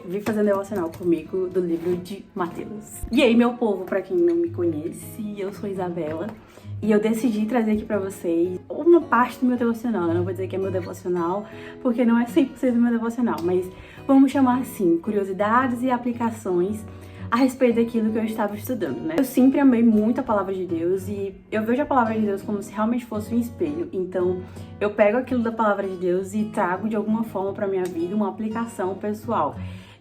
vir fazer um devocional comigo do livro de Mateus. E aí, meu povo, pra quem não me conhece, eu sou Isabela e eu decidi trazer aqui pra vocês uma parte do meu devocional. Eu não vou dizer que é meu devocional, porque não é 100% do meu devocional, mas vamos chamar assim, curiosidades e aplicações a respeito daquilo que eu estava estudando, né? Eu sempre amei muito a palavra de Deus e eu vejo a palavra de Deus como se realmente fosse um espelho. Então, eu pego aquilo da palavra de Deus e trago de alguma forma para minha vida uma aplicação pessoal.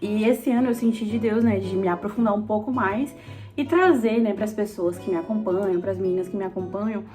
E esse ano eu senti de Deus, né, de me aprofundar um pouco mais e trazer, né, para as pessoas que me acompanham, para as meninas que me acompanham,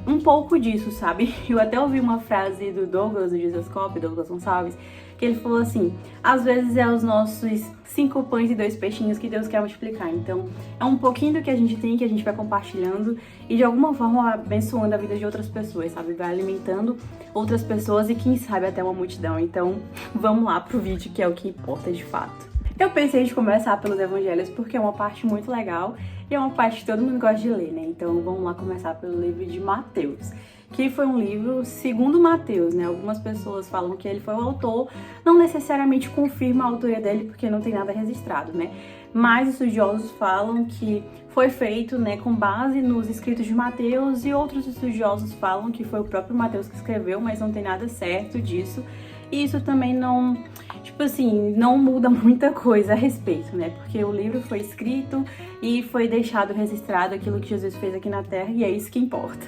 um pouco disso, sabe? Eu até ouvi uma frase do Douglas, do Jesus Cop, Douglas Gonçalves, que ele falou assim: às vezes é os nossos 5 pães e 2 peixinhos que Deus quer multiplicar. Então, é um pouquinho do que a gente tem, que a gente vai compartilhando e de alguma forma abençoando a vida de outras pessoas, sabe? Vai alimentando outras pessoas e quem sabe até uma multidão. Então, vamos lá pro vídeo, que é o que importa de fato. Eu pensei em começar pelos evangelhos porque é uma parte muito legal e é uma parte que todo mundo gosta de ler, né? Então vamos lá começar pelo livro de Mateus, que foi um livro segundo Mateus, né? Algumas pessoas falam que ele foi o autor, não necessariamente confirma a autoria dele porque não tem nada registrado, né? Mas estudiosos falam que foi feito, né, com base nos escritos de Mateus, e outros estudiosos falam que foi o próprio Mateus que escreveu, mas não tem nada certo disso. E isso também não, tipo assim, não muda muita coisa a respeito, né? Porque o livro foi escrito e foi deixado registrado aquilo que Jesus fez aqui na Terra, e é isso que importa.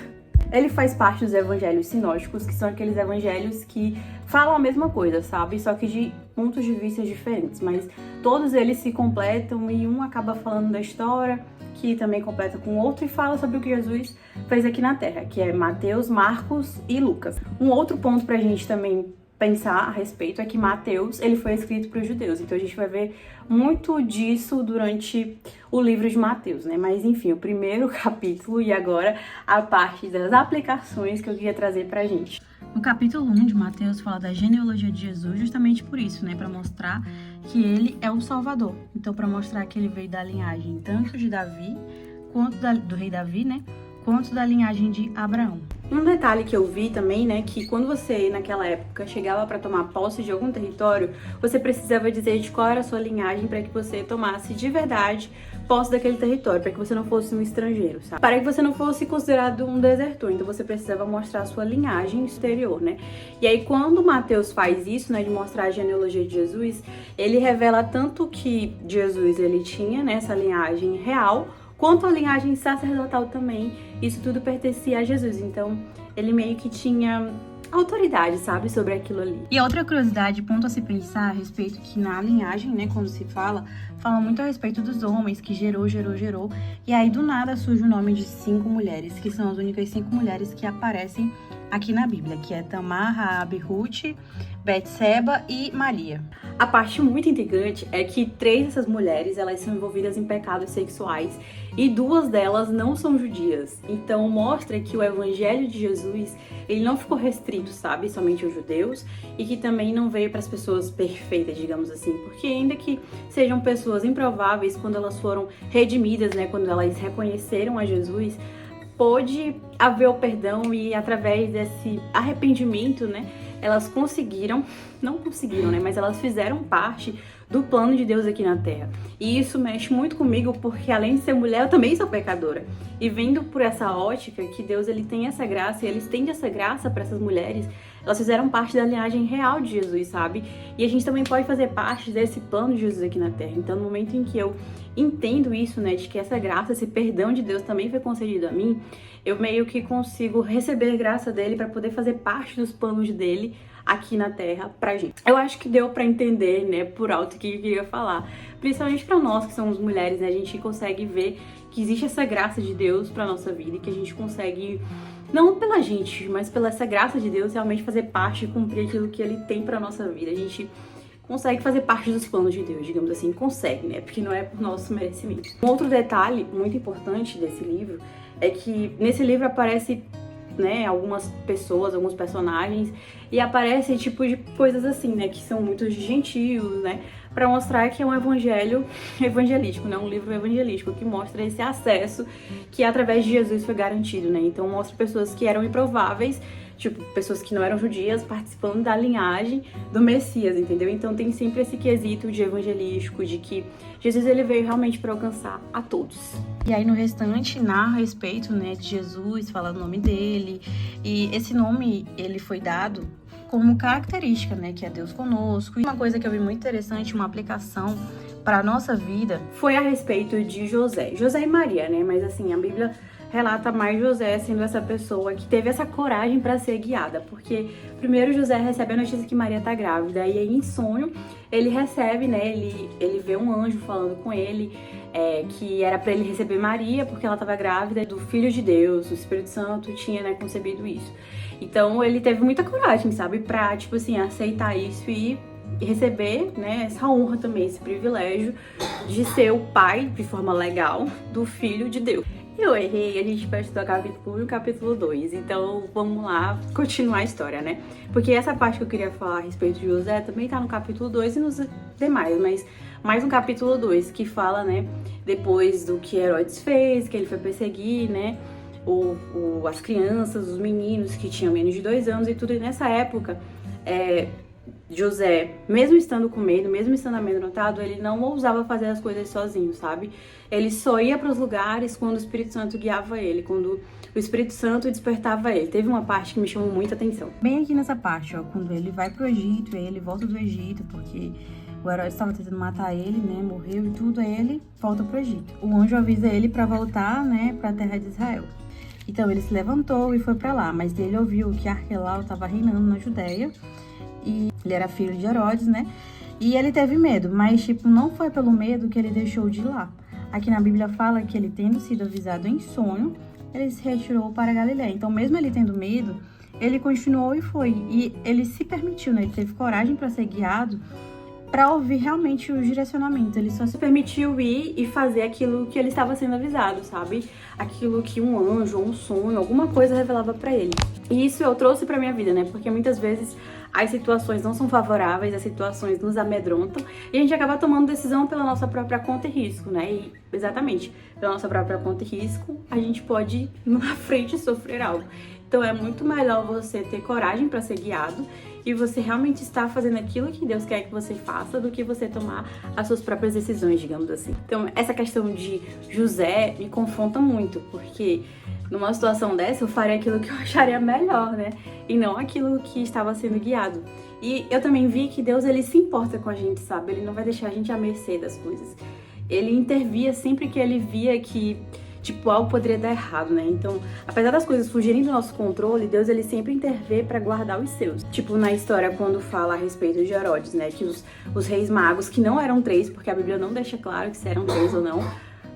Ele faz parte dos evangelhos sinóticos, que são aqueles evangelhos que falam a mesma coisa, sabe? Só que de pontos de vista diferentes, mas todos eles se completam e um acaba falando da história, que também completa com outro e fala sobre o que Jesus fez aqui na Terra, que é Mateus, Marcos e Lucas. Um outro ponto pra gente também pensar a respeito é que Mateus, ele foi escrito para os judeus, então a gente vai ver muito disso durante o livro de Mateus, né? Mas enfim, o primeiro capítulo e agora a parte das aplicações que eu queria trazer pra gente. No capítulo 1 de Mateus fala da genealogia de Jesus justamente por isso, né? Para mostrar que ele é o Salvador. Então, para mostrar que ele veio da linhagem tanto de Davi, quanto do rei Davi, né? Quanto da linhagem de Abraão. Um detalhe que eu vi também, né, que quando você, naquela época, chegava para tomar posse de algum território, você precisava dizer de qual era a sua linhagem para que você tomasse de verdade posse daquele território, para que você não fosse um estrangeiro, sabe? Para que você não fosse considerado um desertor, então você precisava mostrar a sua linhagem exterior, né? E aí, quando Mateus faz isso, né, de mostrar a genealogia de Jesus, ele revela tanto que Jesus, ele tinha, né, essa linhagem real, quanto a linhagem sacerdotal também, isso tudo pertencia a Jesus. Então, ele meio que tinha autoridade, sabe, sobre aquilo ali. E outra curiosidade, ponto a se pensar a respeito que na linhagem, né, quando se fala muito a respeito dos homens, que gerou, e aí do nada surge o nome de 5 mulheres, que são as únicas 5 mulheres que aparecem aqui na Bíblia, que é Tamar, Raabe, Ruth, Betseba e Maria. A parte muito intrigante é que 3 dessas mulheres, elas são envolvidas em pecados sexuais e 2 delas não são judias. Então mostra que o evangelho de Jesus, ele não ficou restrito, sabe, somente aos judeus, e que também não veio para as pessoas perfeitas, digamos assim, porque ainda que sejam pessoas improváveis, quando elas foram redimidas, né, quando elas reconheceram a Jesus, pôde haver o perdão, e através desse arrependimento, né, elas não conseguiram, né, mas elas fizeram parte do plano de Deus aqui na Terra. E isso mexe muito comigo, porque além de ser mulher, eu também sou pecadora. E vendo por essa ótica que Deus, ele tem essa graça, e ele estende essa graça para essas mulheres, elas fizeram parte da linhagem real de Jesus, sabe? E a gente também pode fazer parte desse plano de Jesus aqui na Terra. Então, no momento em que eu entendo isso, né, de que essa graça, esse perdão de Deus também foi concedido a mim, eu meio que consigo receber a graça dele para poder fazer parte dos planos dele aqui na Terra pra gente. Eu acho que deu pra entender, né, por alto o que eu queria falar. Principalmente pra nós que somos mulheres, né, a gente consegue ver que existe essa graça de Deus pra nossa vida, e que a gente consegue, não pela gente, mas pela essa graça de Deus, realmente fazer parte e cumprir aquilo que ele tem pra nossa vida. A gente consegue fazer parte dos planos de Deus, digamos assim, consegue, né, porque não é por nosso merecimento. Um outro detalhe muito importante desse livro é que nesse livro aparece, né, algumas pessoas, alguns personagens, e aparece tipo de coisas assim, né, que são muito gentios, né, para mostrar que é um evangelho evangelístico, né, um livro evangelístico que mostra esse acesso que através de Jesus foi garantido, né. Então mostra pessoas que eram improváveis, tipo, pessoas que não eram judias participando da linhagem do Messias, entendeu? Então tem sempre esse quesito de evangelístico, de que Jesus ele veio realmente para alcançar a todos. E aí no restante narra a respeito, né, de Jesus, fala o nome dele, e esse nome ele foi dado como característica, né, que é Deus conosco. E uma coisa que eu vi muito interessante, uma aplicação para a nossa vida, foi a respeito de José e Maria, né, mas assim, a Bíblia relata mais José sendo essa pessoa que teve essa coragem para ser guiada, porque primeiro José recebe a notícia que Maria tá grávida, e aí em sonho ele recebe, né, ele vê um anjo falando com ele, que era para ele receber Maria, porque ela estava grávida do Filho de Deus, o Espírito Santo tinha, né, concebido isso. Então ele teve muita coragem, sabe, pra, tipo assim, aceitar isso e receber, né, essa honra também, esse privilégio de ser o pai, de forma legal, do Filho de Deus. Eu errei, a gente vai estudar capítulo 1 e capítulo 2, então vamos lá continuar a história, né? Porque essa parte que eu queria falar a respeito de José também tá no capítulo 2 e nos demais, mas mais um capítulo 2 que fala, né, depois do que Herodes fez, que ele foi perseguir, né, as crianças, os meninos que tinham menos de 2 anos e tudo, e nessa época, José, mesmo estando com medo, mesmo estando amedrontado, ele não ousava fazer as coisas sozinho, sabe? Ele só ia para os lugares quando o Espírito Santo guiava ele, quando o Espírito Santo despertava ele. Teve uma parte que me chamou muita atenção. Bem aqui nessa parte, ó, quando ele vai pro Egito, ele volta do Egito, porque o Herodes estava tentando matar ele, né, morreu e tudo, aí ele volta pro Egito. O anjo avisa ele para voltar, né, para a terra de Israel. Então ele se levantou e foi para lá, mas ele ouviu que Arquelau estava reinando na Judéia, e ele era filho de Herodes, né? E ele teve medo, mas tipo, não foi pelo medo que ele deixou de ir lá. Aqui na Bíblia fala que ele, tendo sido avisado em sonho, ele se retirou para Galiléia. Então, mesmo ele tendo medo, ele continuou e foi. E ele se permitiu, né? Ele teve coragem para ser guiado, para ouvir realmente os direcionamentos. Ele só se permitiu ir e fazer aquilo que ele estava sendo avisado, sabe? Aquilo que um anjo, um sonho, alguma coisa revelava para ele. E isso eu trouxe para minha vida, né? Porque muitas vezes as situações não são favoráveis, as situações nos amedrontam e a gente acaba tomando decisão pela nossa própria conta e risco, né? E exatamente, pela nossa própria conta e risco, a gente pode na frente sofrer algo. Então é muito melhor você ter coragem para ser guiado e você realmente estar fazendo aquilo que Deus quer que você faça do que você tomar as suas próprias decisões, digamos assim. Então essa questão de José me confronta muito, porque numa situação dessa eu faria aquilo que eu acharia melhor, né? E não aquilo que estava sendo guiado. E eu também vi que Deus, ele se importa com a gente, sabe? Ele não vai deixar a gente à mercê das coisas. Ele intervia sempre que ele via que, tipo, algo poderia dar errado, né? Então, apesar das coisas fugirem do nosso controle, Deus, ele sempre intervê para guardar os seus. Tipo, na história, quando fala a respeito de Herodes, né? Que os reis magos, que não eram 3, porque a Bíblia não deixa claro que se eram 3 ou não,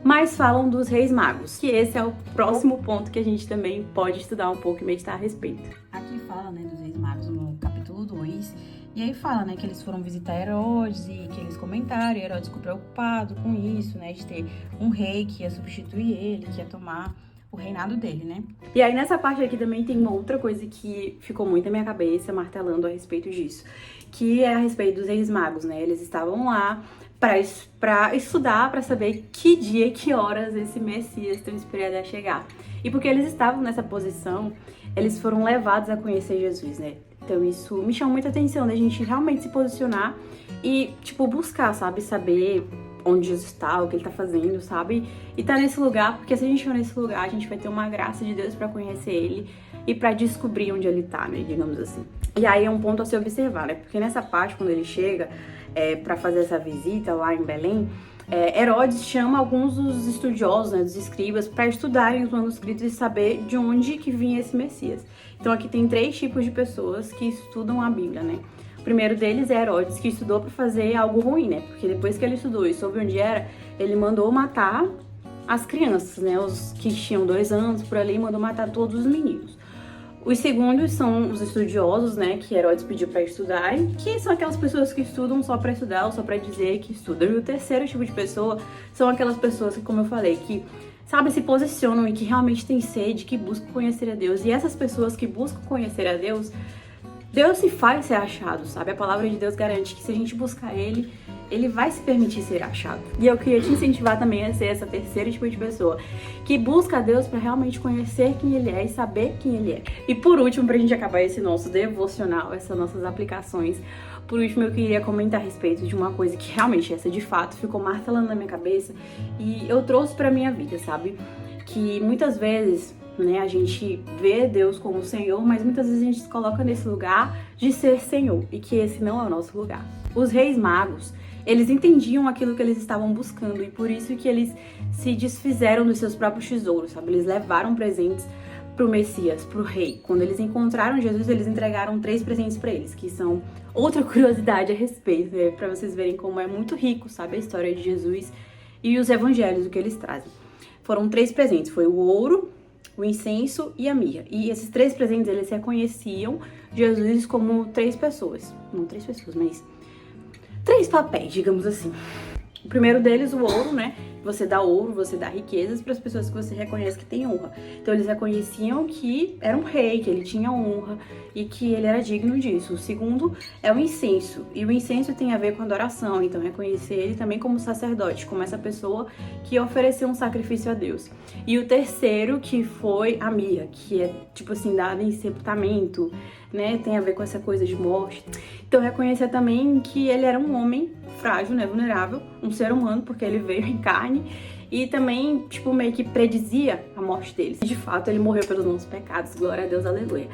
mas falam dos reis magos, que esse é o próximo ponto que a gente também pode estudar um pouco e meditar a respeito. Aqui fala, né, dos reis magos no capítulo 2, e aí fala, né, que eles foram visitar Herodes e que eles comentaram, e Herodes ficou preocupado com isso, né, de ter um rei que ia substituir ele, que ia tomar o reinado dele, né? E aí nessa parte aqui também tem uma outra coisa que ficou muito na minha cabeça, martelando a respeito disso, que é a respeito dos reis magos, né? Eles estavam lá para estudar, para saber que dia e que horas esse Messias tão esperado ia chegar. E porque eles estavam nessa posição, eles foram levados a conhecer Jesus, né? Então isso me chama muita atenção, né? A gente realmente se posicionar e, tipo, buscar, sabe? Saber onde Jesus está, o que ele tá fazendo, sabe? E tá nesse lugar, porque se a gente for nesse lugar, a gente vai ter uma graça de Deus para conhecer ele e para descobrir onde ele tá, né? Digamos assim. E aí é um ponto a se observar, né? Porque nessa parte, quando ele chega para fazer essa visita lá em Belém, Herodes chama alguns dos estudiosos, né, dos escribas, para estudarem os manuscritos e saber de onde que vinha esse Messias. Então aqui tem 3 tipos de pessoas que estudam a Bíblia, né? O primeiro deles é Herodes, que estudou para fazer algo ruim, né? Porque depois que ele estudou e soube onde era, ele mandou matar as crianças, né? Os que tinham 2 anos por ali, mandou matar todos os meninos. Os segundos são os estudiosos, né, que Herodes pediu para estudarem, que são aquelas pessoas que estudam só para estudar ou só para dizer que estudam. E o terceiro tipo de pessoa são aquelas pessoas que, como eu falei, que, sabe, se posicionam e que realmente têm sede, que buscam conhecer a Deus. E essas pessoas que buscam conhecer a Deus, Deus se faz ser achado, sabe? A palavra de Deus garante que se a gente buscar Ele, ele vai se permitir ser achado. E eu queria te incentivar também a ser essa terceira tipo de pessoa que busca a Deus pra realmente conhecer quem Ele é e saber quem Ele é. E por último, pra gente acabar esse nosso devocional, essas nossas aplicações, por último eu queria comentar a respeito de uma coisa que realmente essa de fato ficou martelando na minha cabeça e eu trouxe pra minha vida, sabe? Que muitas vezes, né, a gente vê Deus como Senhor, mas muitas vezes a gente se coloca nesse lugar de ser Senhor e que esse não é o nosso lugar. Os reis magos, eles entendiam aquilo que eles estavam buscando e por isso que eles se desfizeram dos seus próprios tesouros, sabe? Eles levaram presentes pro Messias, pro rei. Quando eles encontraram Jesus, eles entregaram 3 presentes para eles, que são outra curiosidade a respeito, né? Para vocês verem como é muito rico, sabe, a história de Jesus e os evangelhos, o que eles trazem. Foram 3 presentes, foi o ouro, o incenso e a mirra. E esses 3 presentes, eles reconheciam Jesus como 3 pessoas. Não 3 pessoas, mas 3 papéis, digamos assim. O primeiro deles, o ouro, né? Você dá ouro, você dá riquezas para as pessoas que você reconhece que tem honra. Então eles reconheciam que era um rei, que ele tinha honra e que ele era digno disso. O segundo é o incenso. E o incenso tem a ver com adoração, então reconhecer ele também como sacerdote, como essa pessoa que ofereceu um sacrifício a Deus. E o terceiro, que foi a mirra, que é tipo assim, dada em sepultamento, né? Tem a ver com essa coisa de morte. Então reconhecer também que ele era um homem frágil, né, vulnerável, um ser humano, porque ele veio em carne e também, tipo, meio que predizia a morte dele. De fato, ele morreu pelos nossos pecados, glória a Deus, aleluia.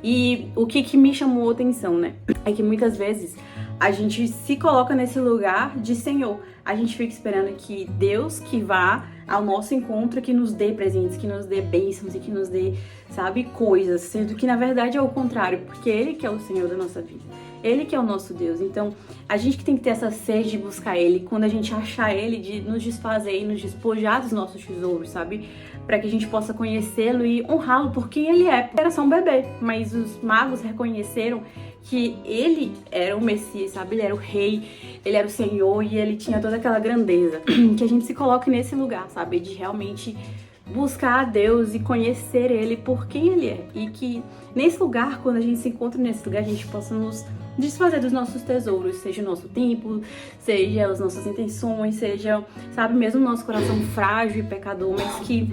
E o que me chamou a atenção, né, é que muitas vezes a gente se coloca nesse lugar de Senhor. A gente fica esperando que Deus que vá ao nosso encontro, que nos dê presentes, que nos dê bênçãos e que nos dê, sabe, coisas, sendo que na verdade é o contrário, porque Ele que é o Senhor da nossa vida. Ele que é o nosso Deus. Então, a gente que tem que ter essa sede de buscar Ele, quando a gente achar Ele, de nos desfazer e nos despojar dos nossos tesouros, sabe? Para que a gente possa conhecê-lo e honrá-lo por quem Ele é. Era só um bebê, mas os magos reconheceram que Ele era o Messias, sabe? Ele era o Rei, Ele era o Senhor e Ele tinha toda aquela grandeza. Que a gente se coloque nesse lugar, sabe? De realmente buscar a Deus e conhecer Ele por quem Ele é. E que nesse lugar, quando a gente se encontra nesse lugar, a gente possa nos desfazer dos nossos tesouros, seja o nosso tempo, seja as nossas intenções, seja, sabe, mesmo o nosso coração frágil e pecador, mas que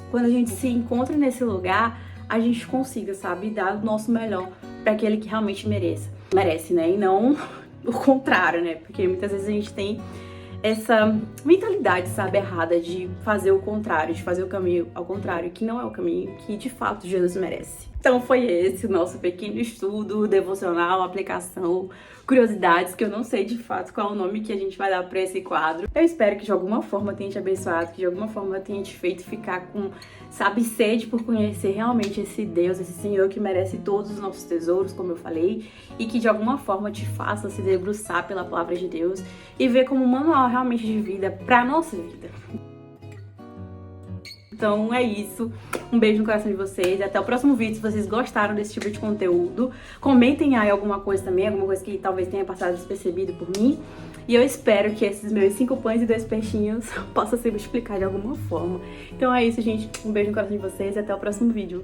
quando a gente se encontra nesse lugar, a gente consiga, sabe, dar o nosso melhor para aquele que realmente merece, né, e não o contrário, né, porque muitas vezes a gente tem essa mentalidade, sabe, errada de fazer o contrário, de fazer o caminho ao contrário, que não é o caminho que de fato Jesus merece. Então foi esse o nosso pequeno estudo, devocional, aplicação, curiosidades, que eu não sei de fato qual é o nome que a gente vai dar para esse quadro. Eu espero que de alguma forma tenha te abençoado, que de alguma forma tenha te feito ficar com, sabe, sede por conhecer realmente esse Deus, esse Senhor que merece todos os nossos tesouros, como eu falei, e que de alguma forma te faça se debruçar pela palavra de Deus e ver como um manual realmente de vida para nossa vida. Então é isso, um beijo no coração de vocês e até o próximo vídeo. Se vocês gostaram desse tipo de conteúdo, comentem aí alguma coisa também, alguma coisa que talvez tenha passado despercebido por mim. E eu espero que esses meus 5 pães e 2 peixinhos possam se multiplicar de alguma forma. Então é isso, gente, um beijo no coração de vocês e até o próximo vídeo.